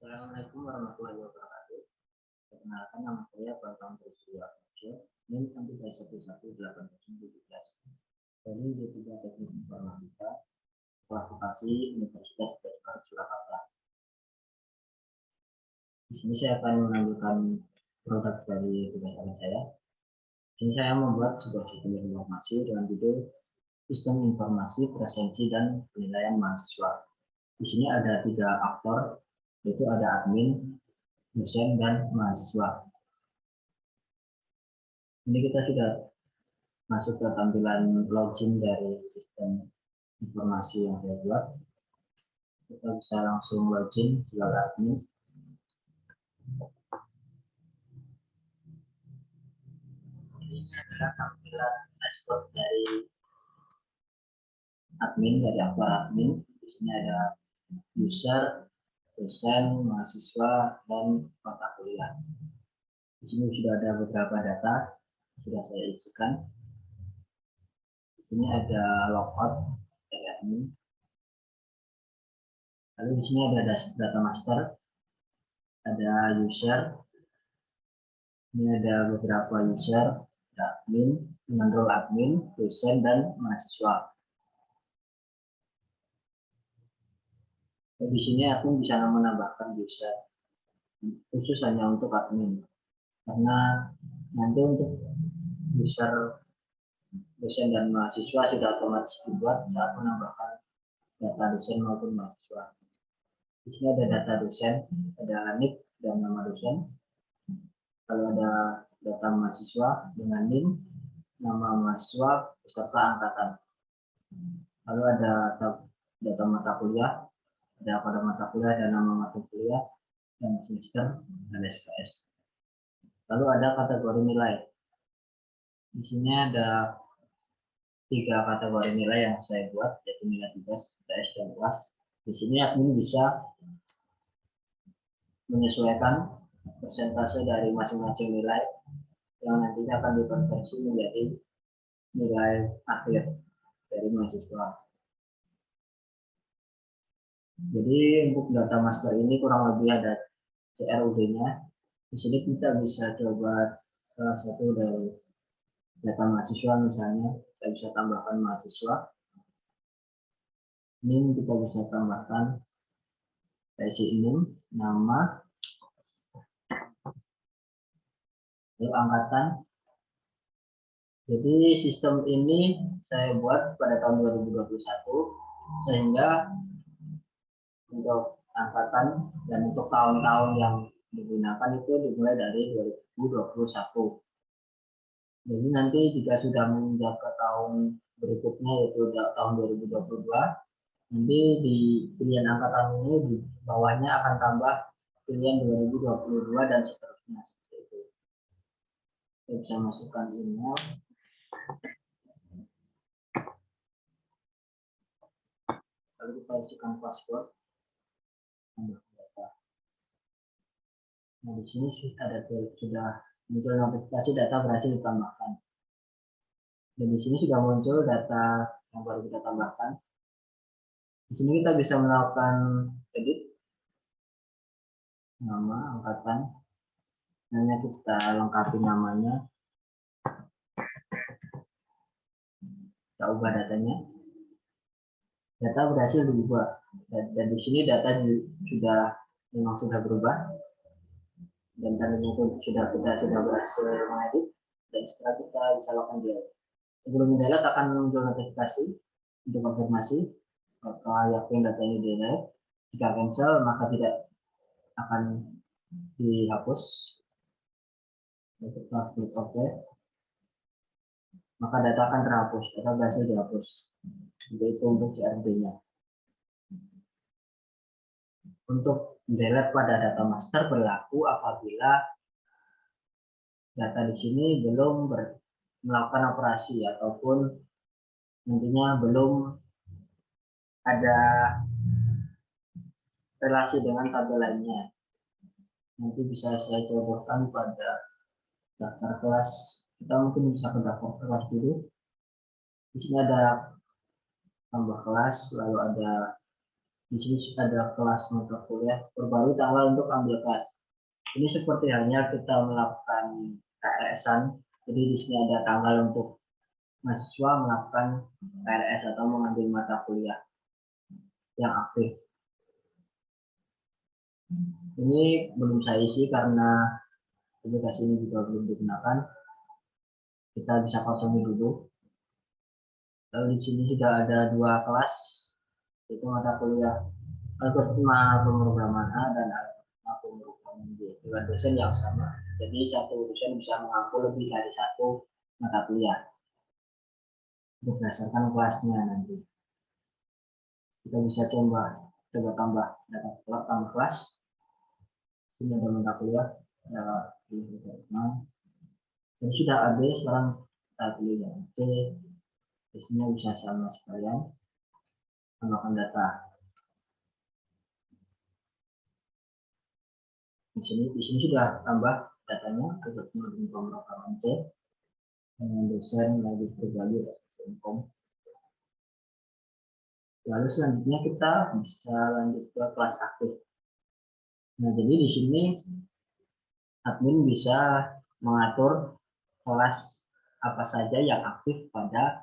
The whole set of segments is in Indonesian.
Assalamualaikum warahmatullahi wabarakatuh. Perkenalkan, nama saya Bambang Trisya NIM 1311817 dari D3 Teknik Informatika, kualifikasi Universitas Bidang Surakarta. Di sini saya akan menampilkan produk dari tugas akhir saya. Di sini saya membuat sebuah sistem informasi dengan judul Sistem Informasi Presensi dan Penilaian Mahasiswa. Di sini ada 3 aktor, yaitu ada admin, dosen, dan mahasiswa. Ini kita sudah masuk ke tampilan login dari sistem informasi yang saya buat. Kita bisa langsung login sebagai admin. Ini adalah tampilan dashboard dari admin, dari aktor admin. Di sini ada user, dosen, mahasiswa, dan mata kuliah. Di sini sudah ada beberapa data sudah saya isikan. Di sini ada logout dari admin. Lalu di sini ada data master, ada user. Ini ada beberapa user, admin, dengan role admin, dosen, dan mahasiswa. Di sini aku bisa menambahkan user khusus hanya untuk admin, karena nanti untuk user, dosen, dan mahasiswa sudah otomatis dibuat saat menambahkan data dosen maupun mahasiswa. Di sini ada data dosen, ada nick dan nama dosen. Kalau ada data mahasiswa dengan NIM, nama mahasiswa beserta angkatan. Lalu ada data mata kuliah, ada pada mata kuliah dan nama mata kuliah, dan semester, dan SKS. Lalu ada kategori nilai. Di sini ada 3 kategori nilai yang saya buat, yaitu nilai tugas, TS, dan UAS. Di sini admin bisa menyesuaikan persentase dari masing-masing nilai yang nantinya akan dikonversi menjadi nilai akhir dari mahasiswa. Jadi untuk data master ini kurang lebih ada CRUD-nya. Di sini kita bisa coba salah satu dari data mahasiswa, misalnya kita bisa tambahkan mahasiswa. Ini kita bisa tambahkan isi ini, nama, lalu angkatan. Jadi sistem ini saya buat pada tahun 2021 sehingga untuk angkatan dan untuk tahun-tahun yang digunakan itu dimulai dari 2021. Jadi nanti jika sudah menginjak ke tahun berikutnya, yaitu tahun 2022, nanti di pilihan angkatan ini di bawahnya akan tambah pilihan 2022 dan seterusnya, seperti itu. Kita bisa masukkan email. Lalu kita isikan password. Nah, di sini sudah muncul notifikasi data berhasil ditambahkan. Dan di sini sudah muncul data yang baru kita tambahkan. Di sini kita bisa melakukan edit nama, angkatan. Hanya kita lengkapi namanya. Kita ubah datanya. Data berhasil diubah. Dan di sini data memang sudah berubah. Dan tandanya itu kita sudah berhasil mengedit. Dan setelah kita bisa lakukan delete. Sebelum delete akan muncul notifikasi untuk konfirmasi apakah yakin data ini delete. Jika cancel maka tidak akan dihapus. Kita klik OK, maka data akan terhapus, data berhasil dihapus. Itu untuk CRD-nya. Untuk delete pada data master berlaku apabila data di sini belum melakukan operasi ataupun nantinya belum ada relasi dengan tabel lainnya. Nanti bisa saya contohkan pada daftar kelas. Kita mungkin bisa ke daftar kelas dulu. Di sini ada tambah kelas, lalu ada Di sini ada kelas mata kuliah, perbarui tanggal untuk ambil kelas. Ini seperti halnya kita melakukan KRS-an. Jadi di sini ada tanggal untuk mahasiswa melakukan KRS atau mengambil mata kuliah yang aktif. Ini belum saya isi karena aplikasi ini juga belum digunakan. Kita bisa kosongi dulu. Lalu di sini sudah ada 2 kelas, yaitu mata kuliah algoritma pemrograman A dan algoritma pemrograman B dengan dosen yang sama. Jadi satu dosen bisa mengaku lebih dari 1 mata kuliah berdasarkan kelasnya nanti. Kita bisa coba tambah data tambah kelas. Ini ada mata kuliah, ada algoritma. Jadi sudah AB, sekarang kita pilih yang C. Isinya bisa sama sekalian. Tambahkan data. Di sini sudah tambah datanya algoritma pemrograman C dengan dosen lagi berbagi Infom. Lalu selanjutnya kita bisa lanjut ke kelas aktif. Nah, jadi di sini admin bisa mengatur kelas apa saja yang aktif pada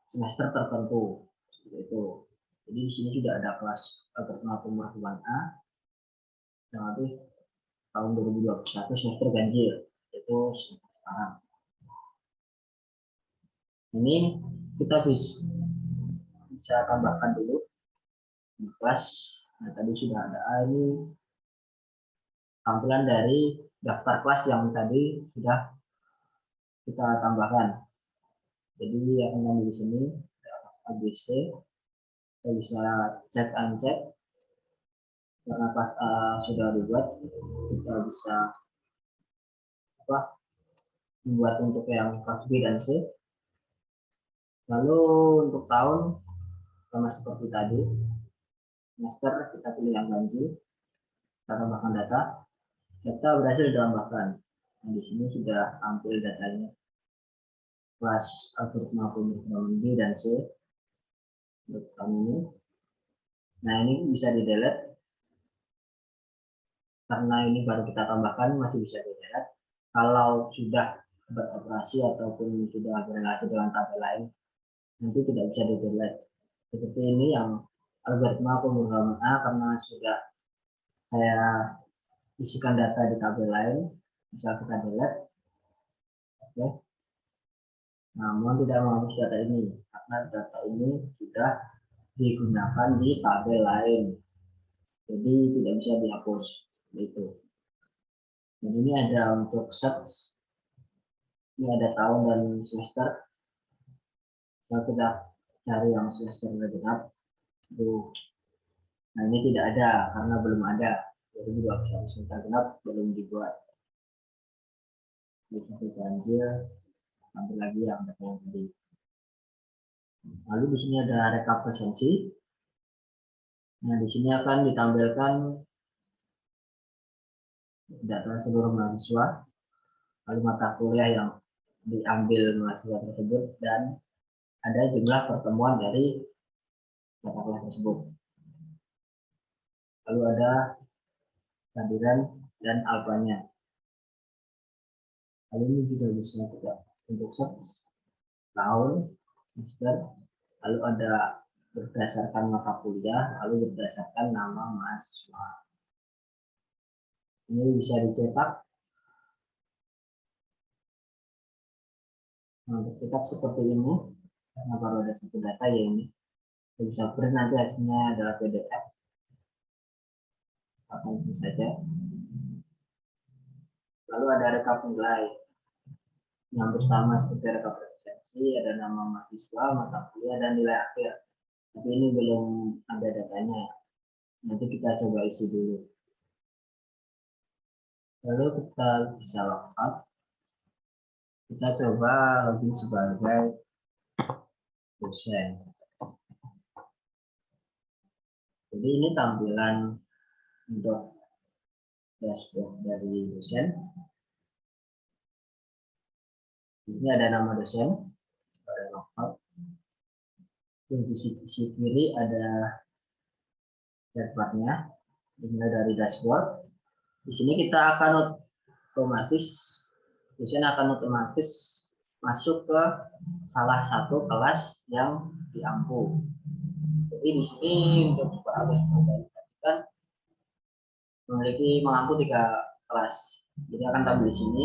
semester tertentu. Seperti itu. Jadi di sini sudah ada kelas algoritma pemrograman A yang aktif tahun 2021 semester ganjil, yaitu sekarang. Ini kita bisa tambahkan dulu di kelas. Nah, tadi sudah ada ini tampilan dari daftar kelas yang tadi sudah kita tambahkan. Jadi yang ada di sini ABC, kita bisa cek uncek karena kelas A sudah dibuat, kita bisa membuat untuk yang kelas B dan C. Lalu untuk tahun sama seperti tadi, semester kita pilih yang ganjil, kita tambahkan data berhasil ditambahkan. Nah, di sini sudah tampil datanya kelas algoritma pemrograman B dan C untuk tahun ini. Nah, ini bisa di delete karena ini baru kita tambahkan, masih bisa di delete. Kalau sudah beroperasi ataupun sudah berrelasi dengan tabel lain, nanti tidak bisa di delete. Seperti ini yang algoritma pemrograman A, karena sudah saya isikan data di tabel lain, bisa kita delete. Oke. Namun tidak menghapus data ini karena data ini sudah digunakan di tabel lain, jadi tidak bisa dihapus. Itu. Dan ini ada untuk search, ini ada tahun dan semester. Kalau kita cari yang semester genap, nah ini tidak ada karena belum ada. Jadi juga semester genap belum dibuat. Bisa ganjil, sampai lagi yang tadi. Lalu di sini ada rekap presensi. Nah, di sini akan ditampilkan data seluruh mahasiswa, lalu mata kuliah yang diambil mahasiswa tersebut, dan ada jumlah pertemuan dari mata kuliah tersebut. Lalu ada kehadiran dan alfanya. Lalu ini juga bisa kita untuk search tahun, semester, lalu ada berdasarkan mata kuliah, lalu berdasarkan nama mahasiswa. Ini bisa dicetak. Nah, untuk cetak seperti ini, karena baru ada satu data ya ini. Kita bisa print, nanti hasilnya adalah PDF. Akan itu saja. Lalu ada rekap nilai yang bersama seperti rekap presensi, ada nama mahasiswa, mata kuliah, dan nilai akhir. Tapi ini belum ada datanya. Nanti kita coba isi dulu. Lalu kita bisa login. Kita coba login sebagai dosen. Jadi ini tampilan untuk dashboard dari dosen. Ini ada nama dosen, ada login. Di sisi kiri ada dashboardnya, dimulai dari dashboard. Di sini kita akan dosen akan otomatis masuk ke salah satu kelas yang diampu. Jadi di sini untuk harus memperhatikan mengampu 3 kelas. Jadi akan tampil di sini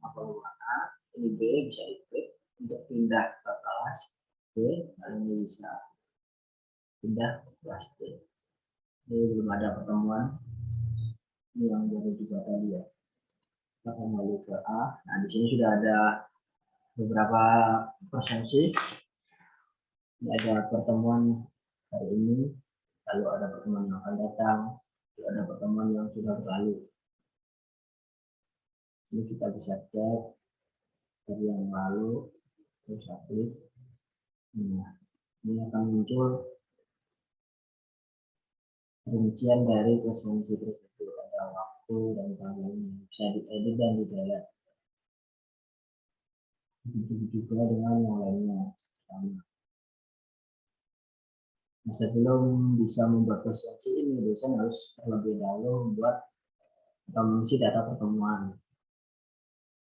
apel A, ini B bisa diklik untuk pindah ke kelas B, lalu ini bisa pindah ke kelas D. Ini belum ada pertemuan ini yang baru juga tadi ya. Kita kembali ke A. Nah di sini sudah ada beberapa presensi. Ini ada pertemuan hari ini, lalu ada pertemuan yang akan datang, lalu ada pertemuan yang sudah berlalu. Ini kita bisa cek dari yang lalu, terus klik. Nah, ini akan muncul rincian dari presensi tersebut, ada waktu dan tanggalnya, bisa diedit dan di-delete. Begitu juga dengan yang lainnya. Nah, sebelum bisa membuat presensi ini, dosen harus terlebih dahulu membuat atau mengisi data pertemuan.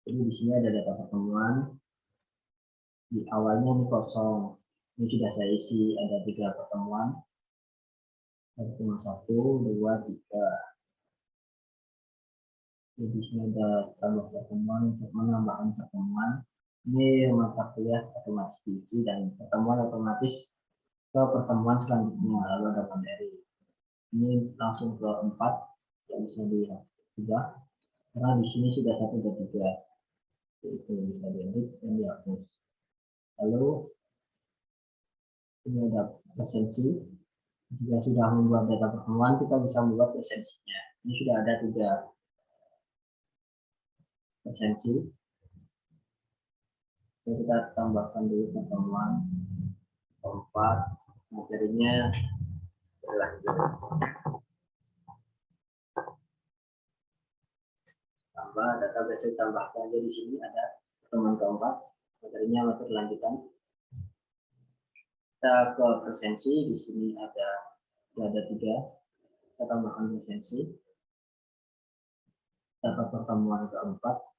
Jadi di sini ada data pertemuan. Di awalnya ini kosong. Ini sudah saya isi, ada 3 pertemuan. Pertemuan 1, 2, 3. Jadi di sini ada tambah pertemuan untuk menambahkan pertemuan. Ini mata kuliah otomatis diisi dan pertemuan otomatis ke pertemuan selanjutnya, lalu ada materi. Ini langsung ke 4 yang bisa diubah karena di sini sudah 1 dan 3, itu bisa diedit dan dihapus. Lalu ini ada presensi. Jika sudah membuat data pertemuan, kita bisa membuat presensinya. Ini sudah ada 3 presensi. Jadi kita tambahkan dulu pertemuan 4, materinya berlanjut. Tambah database tambahkan. Jadi di sini ada pertemuan keempat, materinya materi lanjutan. Kita ke presensi, di sini ada 3. Kita tambahkan presensi. Kita ke pertemuan keempat.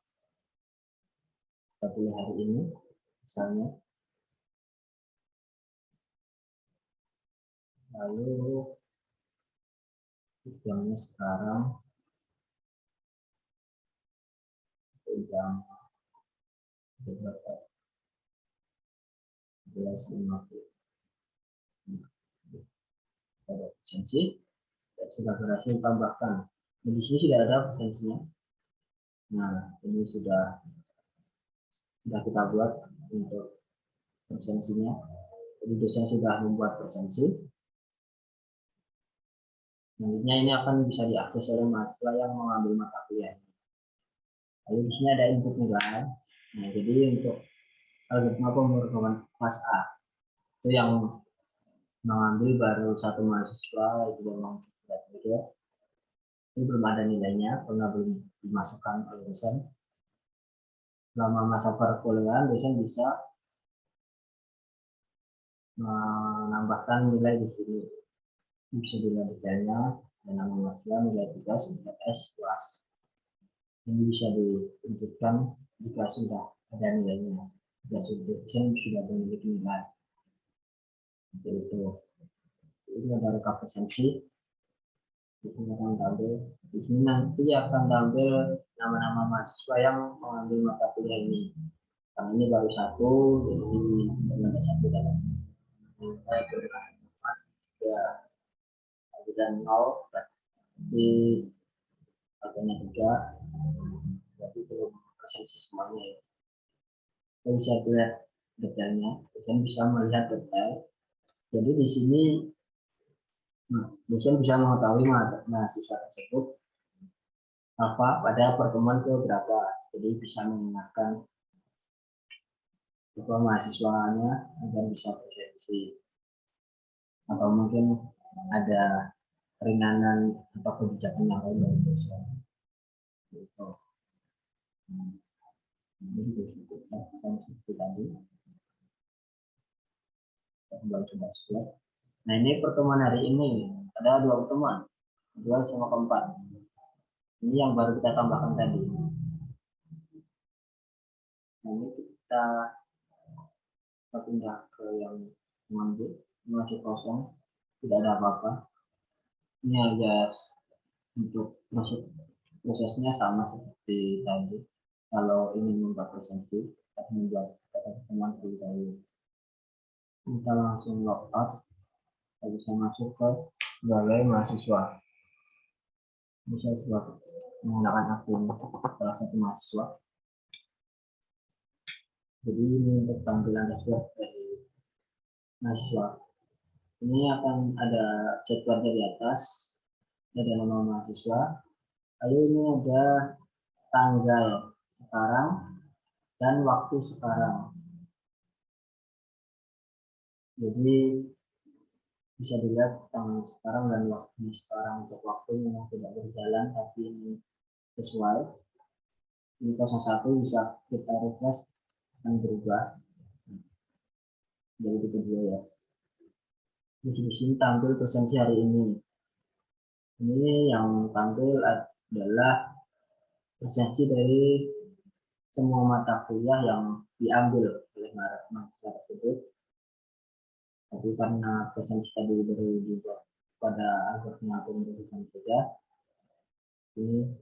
Kita pilih hari ini, misalnya. Lalu jamnya sekarang jam 11.50. Ada presensi, sudah berhasil tambahkan. Di sini sudah ada presensinya. Nah, ini sudah kita buat untuk presensinya. Jadi dosen sudah membuat presensi. Nantinya ini akan bisa diakses oleh mahasiswa yang mengambil mata kuliah. Lalu di sini ada input nilai. Nah, jadi untuk algoritma pemrograman kelas A itu yang mengambil baru 1 mahasiswa, itu memang tidak berbeda. Ini belum ada nilainya karena belum dimasukkan oleh dosen. Selama masa perkuliahan, dosen bisa menambahkan nilai di sini. Bisa dilihat detailnya, dan nama mahasiswa, nilai tugas, S, kelas. Ini bisa ditunjukkan jika sudah ada nilainya. Jika dosen sudah memiliki nilai. Seperti itu. Ini ada rekap presensi. Di sini akan tampil. Di sini nanti akan tampil nama-nama mahasiswa yang mengambil mata kuliah ini. Karena ini baru 1, jadi ada 1 dalam nilai bermanfaat ya, dan 0 di harganya 3, jadi belum presensi semuanya ya. Kita bisa lihat detailnya, dosen bisa melihat detail. Jadi di sini dosen bisa mengetahui mahasiswa tersebut apa pada pertemuan ke berapa. Jadi bisa mengingatkan bahwa mahasiswanya agar bisa presensi, atau mungkin ada keringanan atau kebijakan yang lain dari dosen. Gitu. Jadi kita seperti tadi. Kembali ke dashboard. Nah, ini pertemuan hari ini. ada 2 pertemuan, 2 sama keempat. Ini yang baru kita tambahkan tadi. Nah, ini kita pindah ke yang mengambil, masih kosong, tidak ada apa-apa. Ini aja untuk prosesnya sama seperti tadi. Kalau ingin membuat presensi, kita membuat teman dulu. Kita langsung logout, kita bisa masuk ke sebagai mahasiswa. Bisa buat menggunakan akun salah satu mahasiswa. Jadi ini untuk tampilan dashboard dari mahasiswa. Ini akan ada jadwalnya di atas, ada nama mahasiswa. Lalu ini ada tanggal sekarang dan waktu sekarang. Jadi bisa dilihat tanggal sekarang dan waktu sekarang. Untuk waktu memang tidak berjalan, tapi ini sesuai. Ini 01 bisa kita refresh dan berubah. Jadi itu kedua ya. Di sini tampil presensi hari ini. Ini yang tampil adalah presensi dari semua mata kuliah yang diambil oleh mahasiswa tersebut. Tapi karena presensi tadi baru dibuat pada algoritma pemeriksaan saja, ini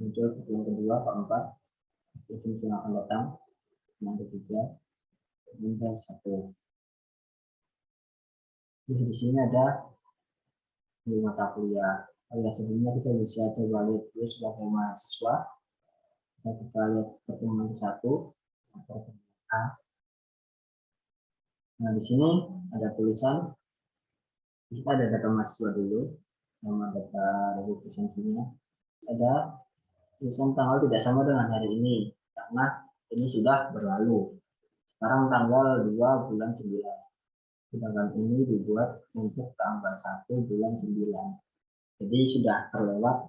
muncul yang kedua, keempat, presensi yang akan datang, yang ketiga, dan satu. Di sini ada di mata kuliah. Pada sebelumnya kita bisa coba lihat dulu sebagai mahasiswa. Kita lihat pertemuan 1 atau A. Nah, di sini ada tulisan. Kita ada data mahasiswa dulu, nama data dari presensinya. Ada tulisan tanggal tidak sama dengan hari ini, karena ini sudah berlalu. Sekarang tanggal 2 bulan 9. Sedangkan ini dibuat untuk tanggal 1 bulan 9. Jadi sudah terlewat,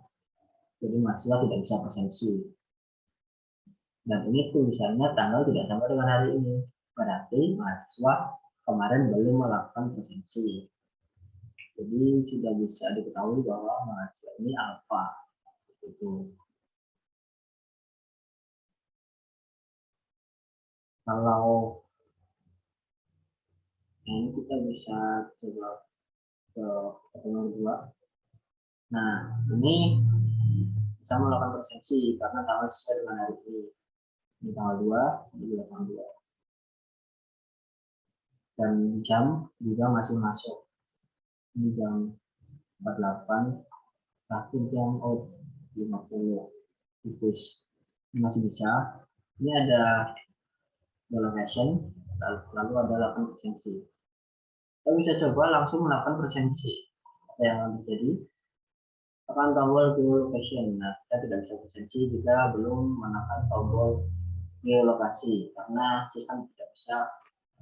jadi mahasiswa tidak bisa presensi. Dan ini tulisannya tanggal tidak sama dengan hari ini. Berarti mahasiswa kemarin belum melakukan presensi. Jadi sudah bisa diketahui bahwa mahasiswa ini alfa. Itu. Kalau ini kita bisa coba ke pertemuan kedua. Nah, ini bisa melakukan presensi karena tanggal sesuai dengan hari ini. Ini tanggal 2, ini tanggal 2. Dan jam juga masih masuk. Ini jam 48, tapi jam 50. Tipis. Ini masih bisa. Ini ada location, lalu ada lakukan presensi. Kita bisa coba langsung melakukan presensi. Apa yang akan terjadi? Tekan tombol geolocation. Nah, kita tidak bisa presensi jika belum menekan tombol geolokasi karena sistem tidak bisa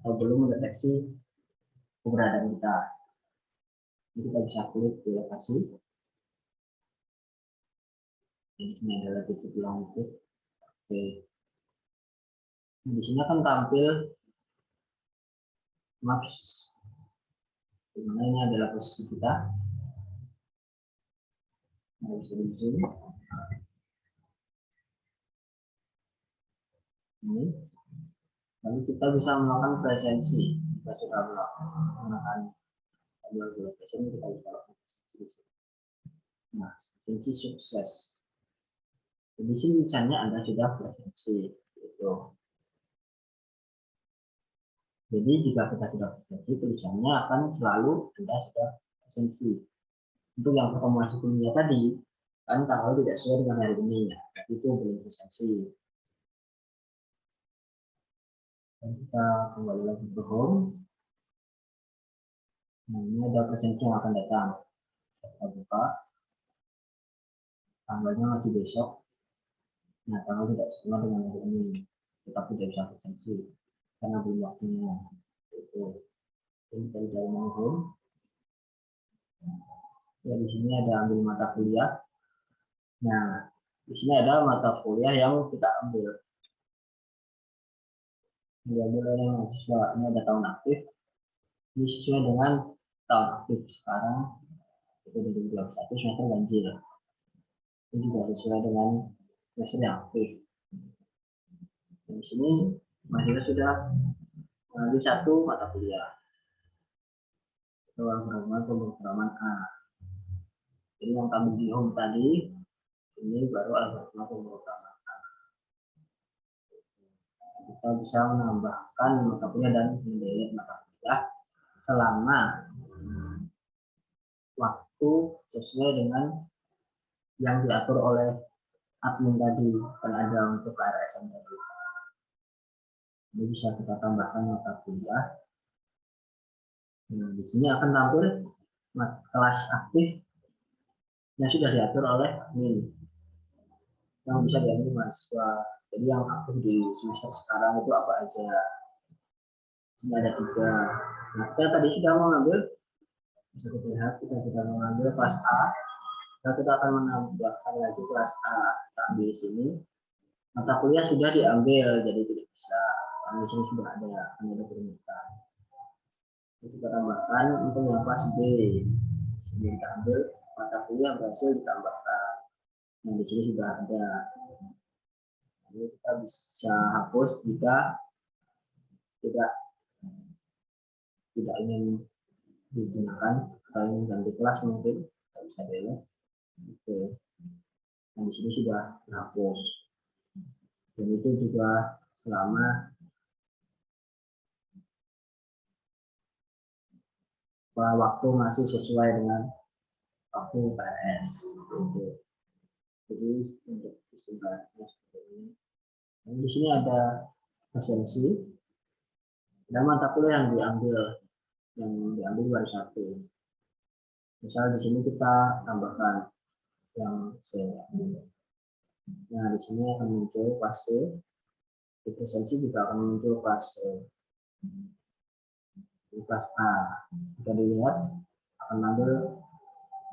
atau belum mendeteksi keberadaan kita. Jadi kita bisa klik geolokasi. Ini adalah titik longitude. Oke. Di sini akan tampil maps. Dimana ini adalah posisi kita. Nah, bisa di zoom. Ini. Lalu kita bisa melakukan presensi. Kita sudah melakukan location, kita bisa lakukan presensi. Nah, presensi sukses. Di sini misalnya Anda sudah presensi. Gitu. Jadi jika kita sudah presensi, tulisannya akan selalu Anda sudah presensi. Untuk yang pertemuan sebelumnya tadi, kan tanggal tidak sesuai dengan hari ini ya, tapi itu belum presensi. Dan kita kembali lagi ke home. Nah, ini ada presensi yang akan datang. Kita buka. Tanggalnya masih besok. Nah, tanggal tidak sama dengan hari ini, tetapi tidak bisa presensi karena belum waktunya. Itu. Jadi kita dari home. Ya, di sini ada ambil mata kuliah. Nah, di sini ada mata kuliah yang kita ambil. Diambil oleh mahasiswa. Ini ada tahun aktif. Ini sesuai dengan tahun aktif sekarang. Itu 2021 semester ganjil. Ini juga sesuai dengan semester yang aktif. Di sini mahasiswa sudah mengambil satu mata kuliah. Itu pemrograman A. Ini yang kami di home tadi, ini baru algoritma pemrograman A. Kita bisa menambahkan mata kuliah dan mendelete mata kuliah selama waktu sesuai dengan yang diatur oleh admin tadi, kan ada untuk KRSM tadi. Ini bisa kita tambahkan mata kuliah. Nah, di sini akan tampil kelas aktif yang sudah diatur oleh admin yang bisa diambil mahasiswa. Jadi yang aktif di semester sekarang itu apa aja? Ini ada 3. Nah, kita tadi sudah mengambil, bisa kita lihat kita sudah mengambil kelas A. Nah, kita akan menambahkan lagi kelas A. Kita ambil di sini. Mata kuliah sudah diambil, jadi tidak bisa. Karena di sini sudah ada permintaan. Kita tambahkan untuk yang kelas B. Ini kita ambil mata kuliah berhasil ditambahkan. Nah, di sini sudah ada. Jadi kita bisa hapus jika tidak ingin digunakan atau ingin ganti kelas mungkin kita bisa delete. Oke. Nah, di sini sudah terhapus. Dan itu juga selama waktu masih sesuai dengan waktu PRS. Jadi untuk istilahnya seperti ini. Dan di sini ada esensi. Ada mata kuliah yang diambil baru 1. Misal di sini kita tambahkan yang C. Nah, di sini akan muncul kelas C. Di esensi juga akan muncul kelas C. Di kelas A. Jika dilihat akan ambil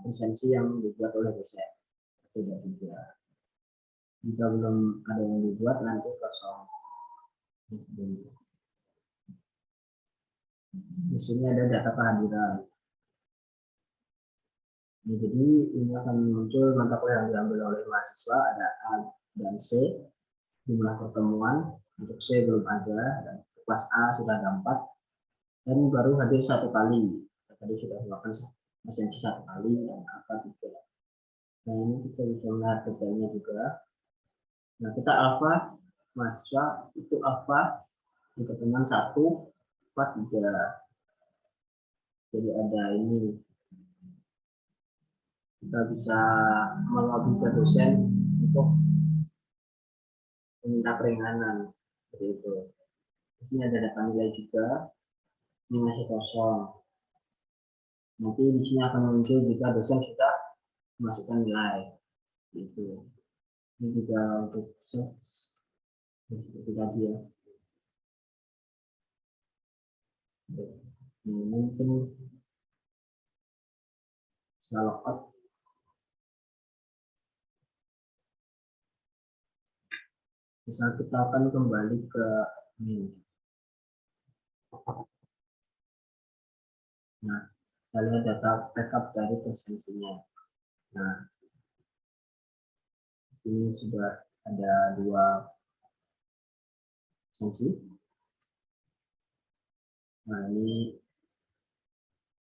esensi yang dibuat oleh dosen. Tidak juga. Jika belum ada yang dibuat nanti kosong. Di sini ada data kehadiran. Nah, jadi ini akan muncul mata kuliah yang diambil oleh mahasiswa, ada A dan C. Jumlah pertemuan untuk C belum ada, dan kelas A sudah ada 4 dan baru hadir 1 kali. Tadi sudah melakukan esensi 1 kali dan apa 3. Nah, ini kita bisa melihat detailnya juga. Nah, kita alfa mahasiswa itu alfa di pertemuan 1, 4, 3. Jadi ada ini. Kita bisa melobi ke dosen untuk meminta keringanan seperti itu. Ini ada data nilai juga. Ini masih kosong. Nanti di sini akan muncul jika dosen sudah memasukkan nilai. Itu. Ini juga untuk seperti tadi ya. Ini mungkin bisa logout. Misal kita akan kembali ke ini. Nah, kita lihat data backup dari presensinya. Nah, ini sudah ada 2 presensi. Nah, ini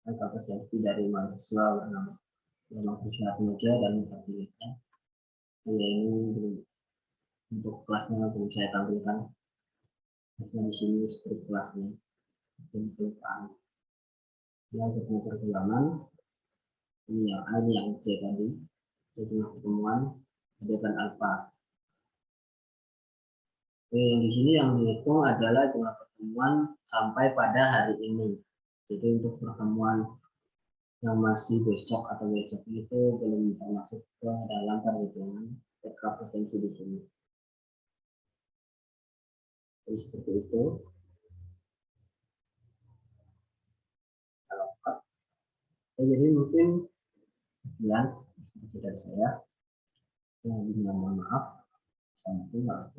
data presensi dari mahasiswa bernama Krisna Pemuja dan Mutabilisnya. Ya, ini untuk kelasnya belum saya tampilkan. Di sini seperti kelasnya. Penutupan. Ya, untuk perjuangan. Ini yang A, ini yang C tadi. Jadi pertemuan dan alfa. Yang di sini yang dihitung adalah jumlah pertemuan sampai pada hari ini. Jadi untuk pertemuan yang masih besok atau besok itu belum bisa masuk ke dalam perhitungan presensi di sini. Jadi seperti itu. Jadi mungkin sekian dari saya. Mohon maaf. Sampai jumpa.